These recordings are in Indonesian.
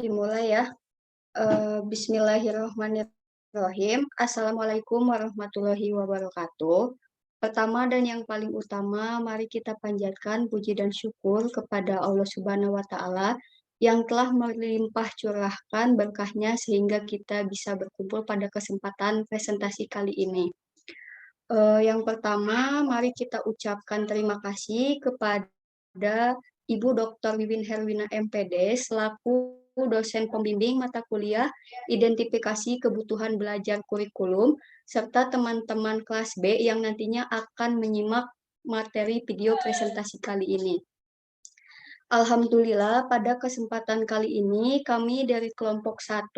Dimulai ya. Bismillahirrahmanirrahim. Assalamualaikum warahmatullahi wabarakatuh. Pertama dan yang paling utama, mari kita panjatkan puji dan syukur kepada Allah Subhanahu wa Ta'ala yang telah melimpah curahkan berkahnya sehingga kita bisa berkumpul pada kesempatan presentasi kali ini. Yang pertama, mari kita ucapkan terima kasih kepada Ibu Dr. Wiwin Herwina MPD selaku dosen pembimbing mata kuliah identifikasi kebutuhan belajar kurikulum serta teman-teman kelas B yang nantinya akan menyimak materi video presentasi kali ini. Alhamdulillah, pada kesempatan kali ini kami dari kelompok 1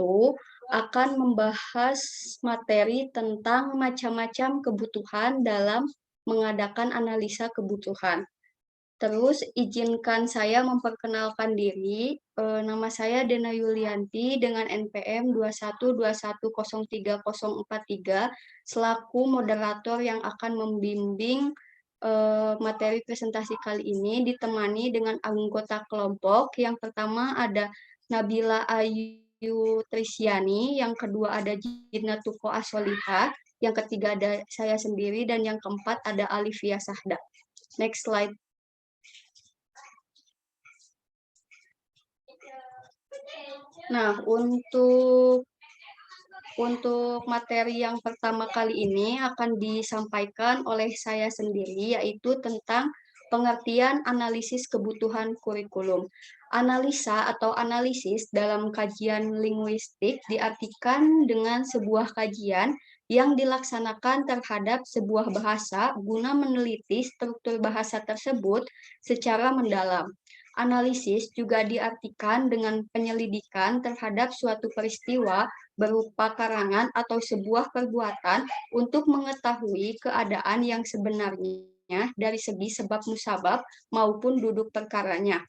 akan membahas materi tentang macam-macam kebutuhan dalam mengadakan analisa kebutuhan. Terus izinkan saya memperkenalkan diri. Nama saya Dena Yulianti dengan NPM 212103043 selaku moderator yang akan membimbing materi presentasi kali ini ditemani dengan anggota kelompok. Yang pertama ada Nabila Ayu Trisyani, yang kedua ada Jina Tuko Asolihah, yang ketiga ada saya sendiri, dan yang keempat ada Alifia Sahda. Next slide. Nah, untuk materi yang pertama kali ini akan disampaikan oleh saya sendiri, yaitu tentang pengertian analisis kebutuhan kurikulum. Analisa atau analisis dalam kajian linguistik diartikan dengan sebuah kajian yang dilaksanakan terhadap sebuah bahasa guna meneliti struktur bahasa tersebut secara mendalam. Analisis juga diartikan dengan penyelidikan terhadap suatu peristiwa berupa karangan atau sebuah perbuatan untuk mengetahui keadaan yang sebenarnya dari segi sebab musabab maupun duduk perkaranya.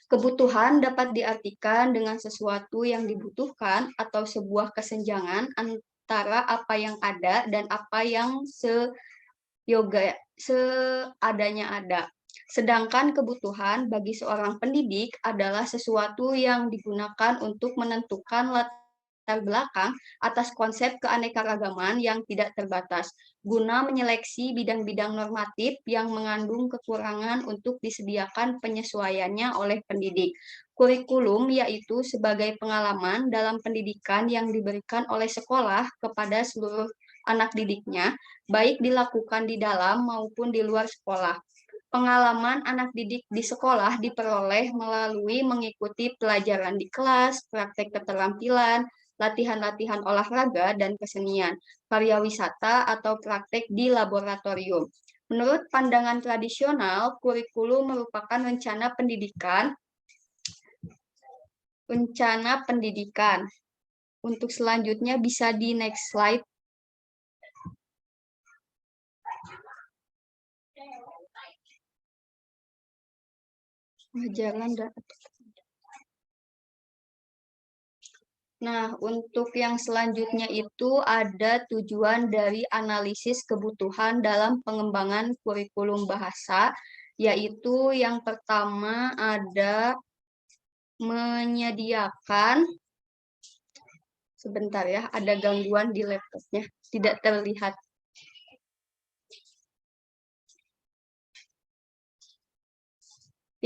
Kebutuhan dapat diartikan dengan sesuatu yang dibutuhkan atau sebuah kesenjangan antara apa yang ada dan apa yang seadanya ada. Sedangkan kebutuhan bagi seorang pendidik adalah sesuatu yang digunakan untuk menentukan latar belakang atas konsep keanekaragaman yang tidak terbatas, guna menyeleksi bidang-bidang normatif yang mengandung kekurangan untuk disediakan penyesuaiannya oleh pendidik. Kurikulum yaitu sebagai pengalaman dalam pendidikan yang diberikan oleh sekolah kepada seluruh anak didiknya, baik dilakukan di dalam maupun di luar sekolah. Pengalaman anak didik di sekolah diperoleh melalui mengikuti pelajaran di kelas, praktek keterampilan, latihan-latihan olahraga dan kesenian, karya wisata atau praktek di laboratorium. Menurut pandangan tradisional, kurikulum merupakan rencana pendidikan. Untuk selanjutnya bisa di next slide. Nah, untuk yang selanjutnya itu ada tujuan dari analisis kebutuhan dalam pengembangan kurikulum bahasa, yaitu yang pertama ada menyediakan, sebentar ya, ada gangguan di laptopnya, tidak terlihat.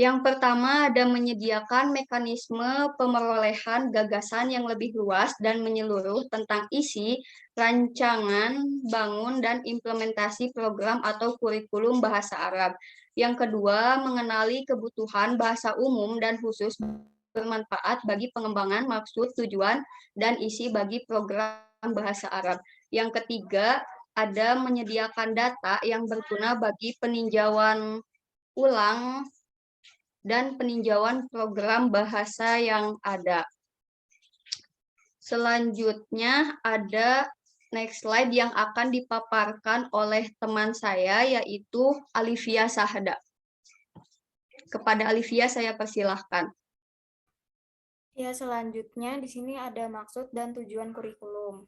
Yang pertama ada menyediakan mekanisme pemerolehan gagasan yang lebih luas dan menyeluruh tentang isi, rancangan, bangun, dan implementasi program atau kurikulum bahasa Arab. Yang kedua, mengenali kebutuhan bahasa umum dan khusus bermanfaat bagi pengembangan maksud, tujuan, dan isi bagi program bahasa Arab. Yang ketiga, ada menyediakan data yang berguna bagi peninjauan ulang dan peninjauan program bahasa yang ada. Selanjutnya ada next slide yang akan dipaparkan oleh teman saya, yaitu Alifia Sahda. Kepada Alifia saya persilahkan. Ya, selanjutnya di sini ada maksud dan tujuan kurikulum.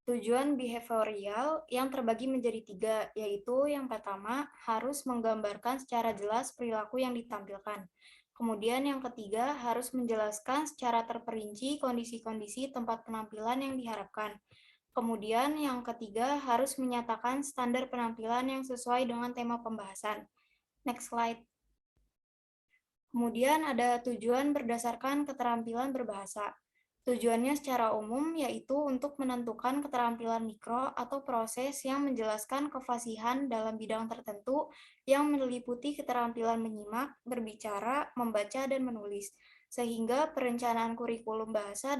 Tujuan behavioral yang terbagi menjadi 3, yaitu yang pertama harus menggambarkan secara jelas perilaku yang ditampilkan. Kemudian yang ketiga, harus menjelaskan secara terperinci kondisi-kondisi tempat penampilan yang diharapkan. Kemudian yang ketiga, harus menyatakan standar penampilan yang sesuai dengan tema pembahasan. Next slide. Kemudian ada tujuan berdasarkan keterampilan berbahasa. Tujuannya secara umum yaitu untuk menentukan keterampilan mikro atau proses yang menjelaskan kefasihan dalam bidang tertentu yang meliputi keterampilan menyimak, berbicara, membaca, dan menulis, sehingga perencanaan kurikulum bahasa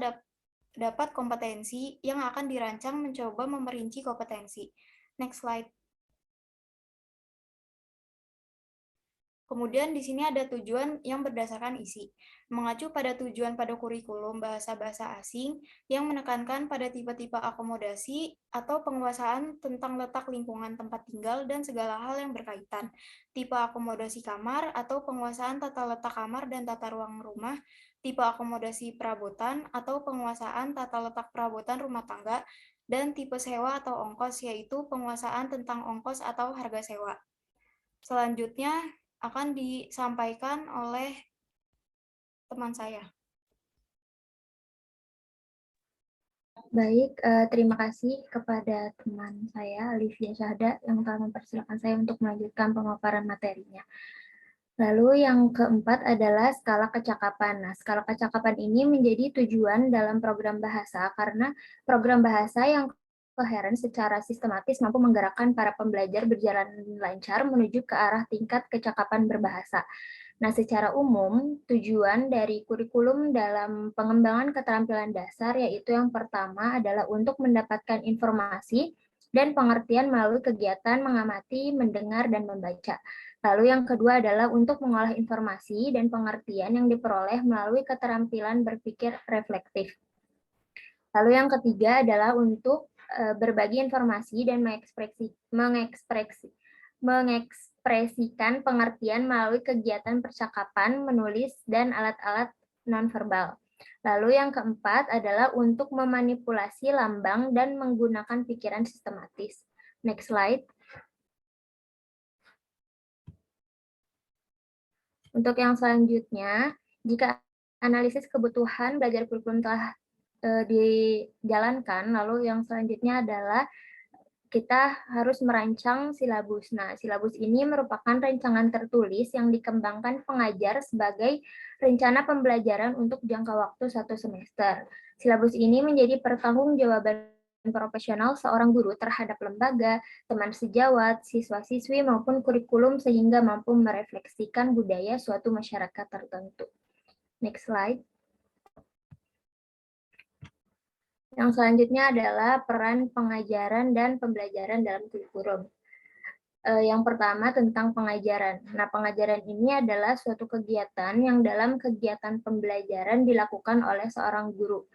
dapat kompetensi yang akan dirancang mencoba memerinci kompetensi. Next slide. Kemudian di sini ada tujuan yang berdasarkan isi, mengacu pada tujuan pada kurikulum bahasa-bahasa asing yang menekankan pada tipe-tipe akomodasi atau penguasaan tentang letak lingkungan tempat tinggal dan segala hal yang berkaitan, tipe akomodasi kamar atau penguasaan tata letak kamar dan tata ruang rumah, tipe akomodasi perabotan atau penguasaan tata letak perabotan rumah tangga, dan tipe sewa atau ongkos yaitu penguasaan tentang ongkos atau harga sewa. Selanjutnya akan disampaikan oleh teman saya. Baik, terima kasih kepada teman saya, Olivia Syahda, yang telah mempersilakan saya untuk melanjutkan pemaparan materinya. Lalu yang keempat adalah skala kecakapan. Nah, skala kecakapan ini menjadi tujuan dalam program bahasa karena program bahasa yang koheren secara sistematis mampu menggerakkan para pembelajar berjalan lancar menuju ke arah tingkat kecakapan berbahasa. Nah, secara umum, tujuan dari kurikulum dalam pengembangan keterampilan dasar yaitu yang pertama adalah untuk mendapatkan informasi dan pengertian melalui kegiatan mengamati, mendengar, dan membaca. Lalu yang kedua adalah untuk mengolah informasi dan pengertian yang diperoleh melalui keterampilan berpikir reflektif. Lalu yang ketiga adalah untuk berbagi informasi dan mengekspresikan pengertian melalui kegiatan percakapan, menulis, dan alat-alat nonverbal. Lalu yang keempat adalah untuk memanipulasi lambang dan menggunakan pikiran sistematis. Next slide. Untuk yang selanjutnya, jika analisis kebutuhan belajar kurikulum telah dijalankan, lalu yang selanjutnya adalah kita harus merancang silabus. Nah, silabus ini merupakan rancangan tertulis yang dikembangkan pengajar sebagai rencana pembelajaran untuk jangka waktu 1 semester. Silabus ini menjadi pertanggungjawaban profesional seorang guru terhadap lembaga, teman sejawat, siswa-siswi maupun kurikulum sehingga mampu merefleksikan budaya suatu masyarakat tertentu. Next slide. Yang selanjutnya adalah peran pengajaran dan pembelajaran dalam kurikulum. Yang pertama tentang pengajaran. Nah, pengajaran ini adalah suatu kegiatan yang dalam kegiatan pembelajaran dilakukan oleh seorang guru.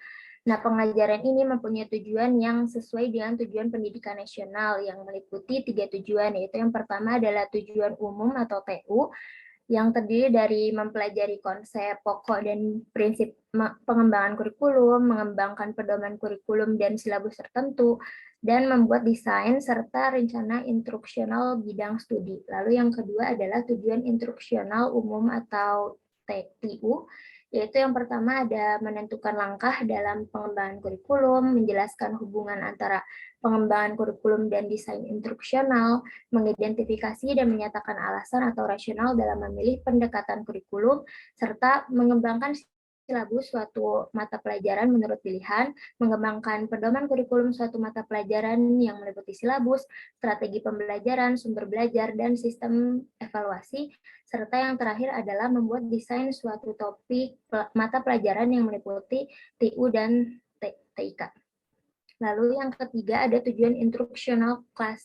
Nah, pengajaran ini mempunyai tujuan yang sesuai dengan tujuan pendidikan nasional yang meliputi 3 tujuan, yaitu yang pertama adalah tujuan umum atau TU, yang terdiri dari mempelajari konsep pokok dan prinsip pengembangan kurikulum, mengembangkan pedoman kurikulum dan silabus tertentu, dan membuat desain serta rencana instruksional bidang studi. Lalu yang kedua adalah tujuan instruksional umum atau TIU, yaitu yang pertama ada menentukan langkah dalam pengembangan kurikulum, menjelaskan hubungan antara pengembangan kurikulum dan desain instruksional, mengidentifikasi dan menyatakan alasan atau rasional dalam memilih pendekatan kurikulum, serta mengembangkan silabus suatu mata pelajaran menurut pilihan, mengembangkan pedoman kurikulum suatu mata pelajaran yang meliputi silabus, strategi pembelajaran, sumber belajar, dan sistem evaluasi, serta yang terakhir adalah membuat desain suatu topik mata pelajaran yang meliputi TU dan TIK. Lalu yang ketiga ada tujuan instruksional kelas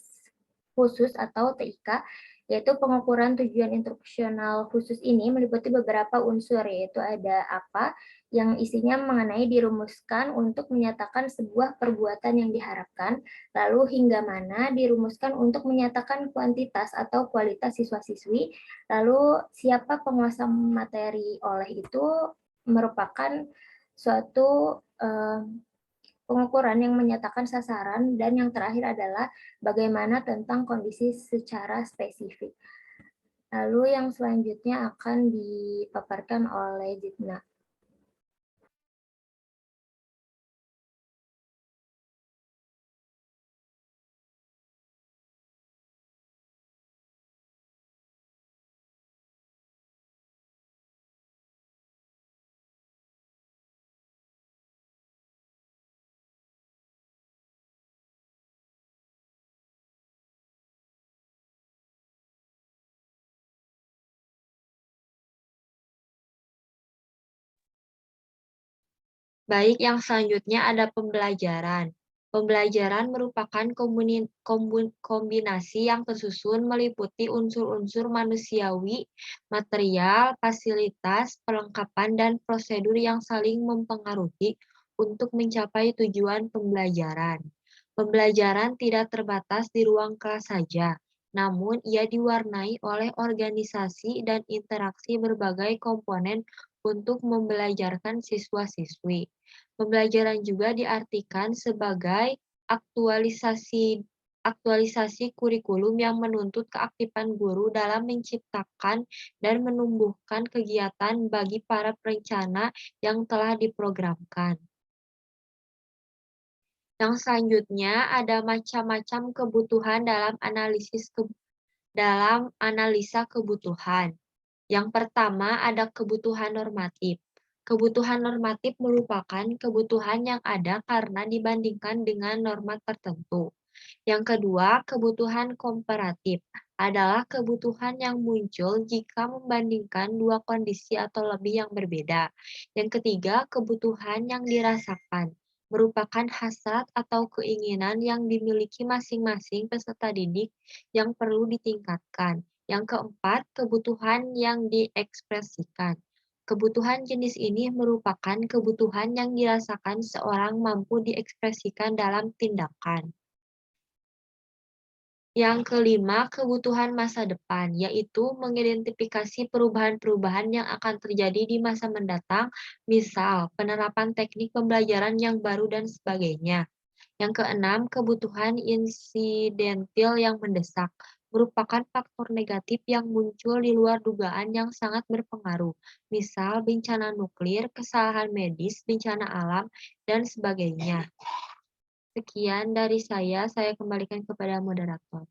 khusus atau TIK, yaitu pengukuran tujuan instruksional khusus ini meliputi beberapa unsur, yaitu ada apa yang isinya mengenai dirumuskan untuk menyatakan sebuah perbuatan yang diharapkan, lalu hingga mana dirumuskan untuk menyatakan kuantitas atau kualitas siswa-siswi, lalu siapa penguasa materi oleh itu merupakan suatu pengukuran yang menyatakan sasaran, dan yang terakhir adalah bagaimana tentang kondisi secara spesifik. Lalu yang selanjutnya akan dipaparkan oleh Jitna. Baik, yang selanjutnya ada pembelajaran. Pembelajaran merupakan kombinasi yang tersusun meliputi unsur-unsur manusiawi, material, fasilitas, perlengkapan, dan prosedur yang saling mempengaruhi untuk mencapai tujuan pembelajaran. Pembelajaran tidak terbatas di ruang kelas saja, namun ia diwarnai oleh organisasi dan interaksi berbagai komponen untuk membelajarkan siswa-siswi. Pembelajaran juga diartikan sebagai aktualisasi aktualisasi kurikulum yang menuntut keaktifan guru dalam menciptakan dan menumbuhkan kegiatan bagi para perencana yang telah diprogramkan. Yang selanjutnya ada macam-macam kebutuhan dalam analisa kebutuhan. Yang pertama ada kebutuhan normatif. Kebutuhan normatif merupakan kebutuhan yang ada karena dibandingkan dengan norma tertentu. Yang kedua, kebutuhan komparatif adalah kebutuhan yang muncul jika membandingkan dua kondisi atau lebih yang berbeda. Yang ketiga, kebutuhan yang dirasakan merupakan hasrat atau keinginan yang dimiliki masing-masing peserta didik yang perlu ditingkatkan. Yang keempat, kebutuhan yang diekspresikan. Kebutuhan jenis ini merupakan kebutuhan yang dirasakan seorang mampu diekspresikan dalam tindakan. Yang kelima, kebutuhan masa depan, yaitu mengidentifikasi perubahan-perubahan yang akan terjadi di masa mendatang, misal penerapan teknik pembelajaran yang baru dan sebagainya. Yang keenam, kebutuhan insidentil yang mendesak, merupakan faktor negatif yang muncul di luar dugaan yang sangat berpengaruh, misal bencana nuklir, kesalahan medis, bencana alam, dan sebagainya. Sekian dari saya kembalikan kepada moderator.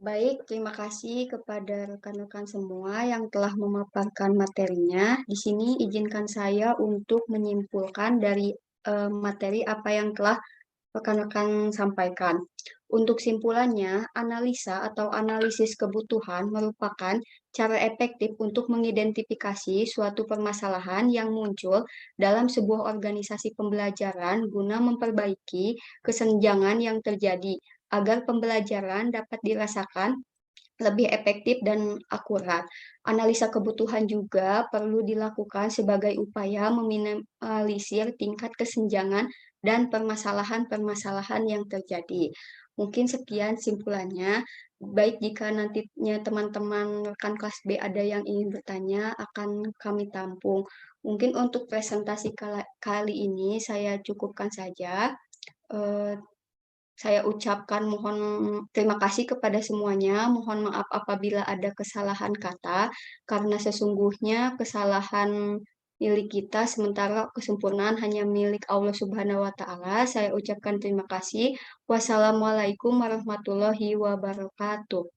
Baik, terima kasih kepada rekan-rekan semua yang telah memaparkan materinya. Di sini izinkan saya untuk menyimpulkan dari materi apa yang telah rekan-rekan sampaikan. Untuk simpulannya, analisa atau analisis kebutuhan merupakan cara efektif untuk mengidentifikasi suatu permasalahan yang muncul dalam sebuah organisasi pembelajaran guna memperbaiki kesenjangan yang terjadi agar pembelajaran dapat dirasakan lebih efektif dan akurat. Analisa kebutuhan juga perlu dilakukan sebagai upaya meminimalisir tingkat kesenjangan dan permasalahan-permasalahan yang terjadi. Mungkin sekian simpulannya. Baik jika nantinya teman-teman rekan kelas B ada yang ingin bertanya, akan kami tampung. Mungkin untuk presentasi kali ini saya cukupkan saja. Eh, saya ucapkan mohon terima kasih kepada semuanya. Mohon maaf apabila ada kesalahan kata, karena sesungguhnya kesalahan milik kita, sementara kesempurnaan hanya milik Allah Subhanahu wa Ta'ala. Saya ucapkan terima kasih. Wassalamualaikum warahmatullahi wabarakatuh.